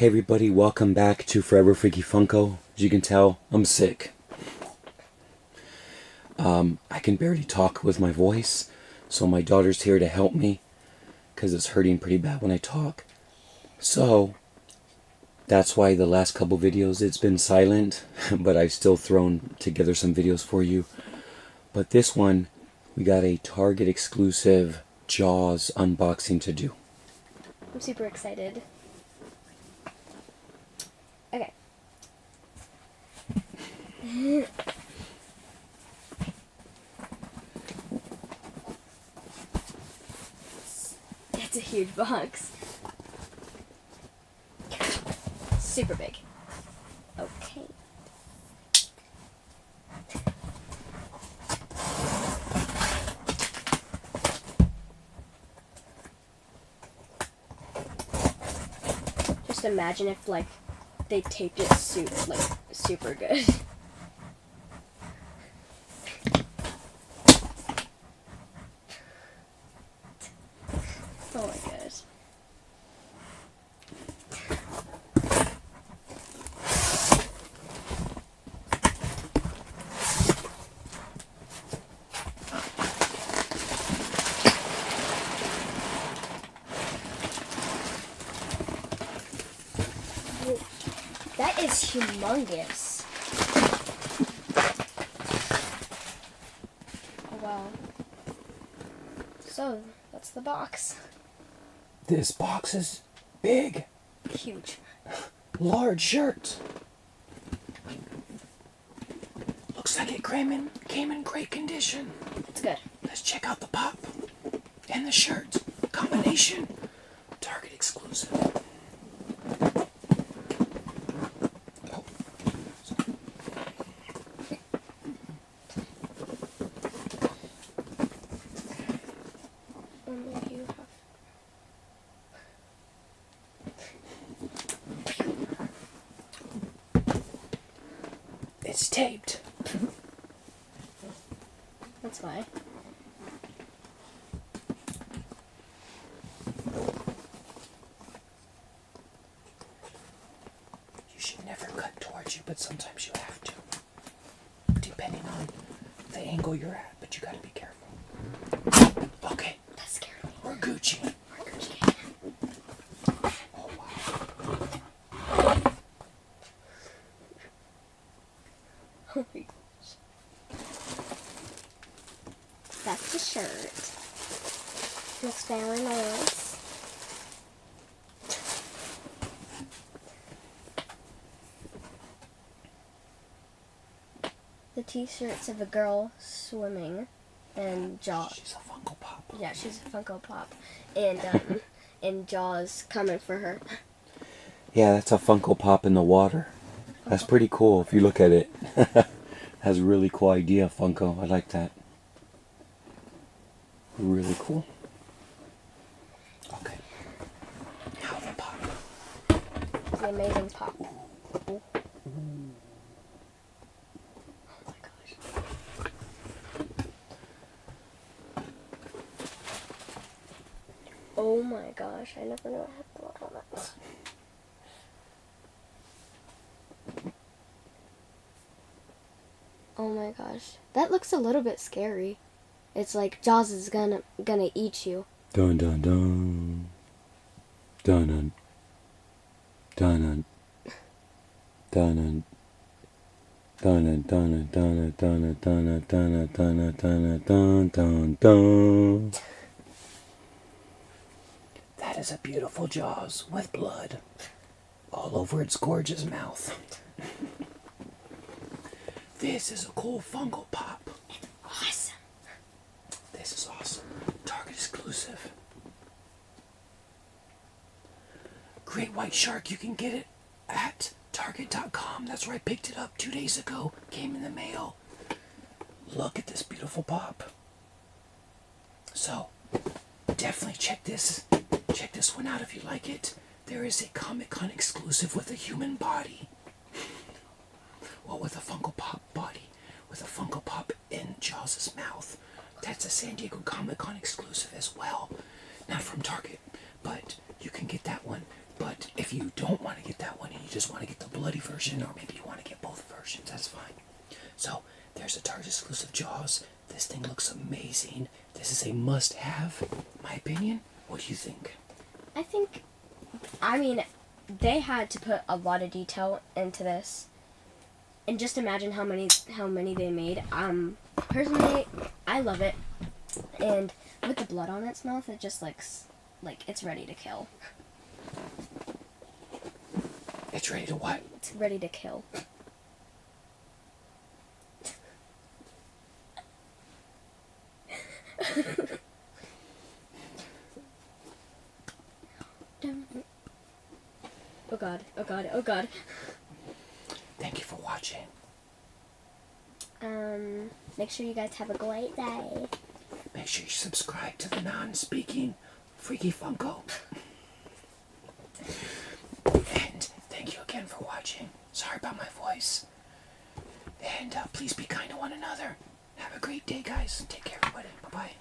Hey everybody, welcome back to Forever Freaky Funko. As you can tell, I'm sick. I can barely talk with my voice, so my daughter's here to help me because it's hurting pretty bad when I talk. So, that's why the last couple videos it's been silent, but I've still thrown together some videos for you. But this one, we got a Target exclusive Jaws unboxing to do. I'm super excited. Okay. That's a huge box. Super big. Okay. Just imagine if, like, they taped it super good. Oh my gosh. That is humongous. Oh, wow. So, that's the box. This box is big. Huge. Large shirt. Looks like it came in great condition. It's good. Let's check out the pop and the shirt combination. Target exclusive. Oh. Maybe you have. It's taped. That's why. You should never cut towards you, but sometimes you have to. Depending on the angle you're at, but you gotta be careful. Okay, That scared me. we're Gucci. We're Gucci. Oh wow. Oh my gosh. That's the shirt. Looks very nice. The t-shirts of a girl swimming and Jaws. She's a Funko Pop. Yeah, she's a Funko Pop. And and Jaws coming for her. Yeah, that's a Funko Pop in the water. That's pretty cool if you look at it. Has a really cool idea, Funko. I like that. Really cool. Okay. Now the pop. The amazing pop. Oh my gosh. Oh my gosh, I never knew I had blood on it. Oh my gosh. That looks a little bit scary. It's like Jaws is gonna eat you. Dun dun dun. Dun dun. Dun dun. Dun dun dun dun dun dun dun dun dun dun dun dun dun. That is a beautiful Jaws with blood all over its gorgeous mouth. This is a cool Funko Pop. Awesome. This is awesome. Target exclusive. Great White Shark, you can get it at Target.com. That's where I picked it up 2 days ago. Came in the mail. Look at this beautiful pop. So, definitely check this one out if you like it. There is a Comic-Con exclusive with a human body. Well, with a Funko Pop body. With a Funko Pop in Jaws' mouth. That's a San Diego Comic-Con exclusive as well. Not from Target, but you can get that one. But if you don't want to get just want to get the bloody version, or maybe you want to get both versions, that's fine. So, there's a Target exclusive Jaws. This thing looks amazing. This is a must-have, in my opinion. What do you think? I mean, they had to put a lot of detail into this. And just imagine how many they made. Personally, I love it. And with the blood on its mouth, it just looks like it's ready to kill. It's ready to what? It's ready to kill. Oh god, oh god, oh god. Thank you for watching. Make sure you guys have a great day. Make sure you subscribe to the non-speaking Freaky Funko. And thank you again for watching. Sorry about my voice. And please be kind to one another. Have a great day, guys. Take care, everybody. Bye-bye.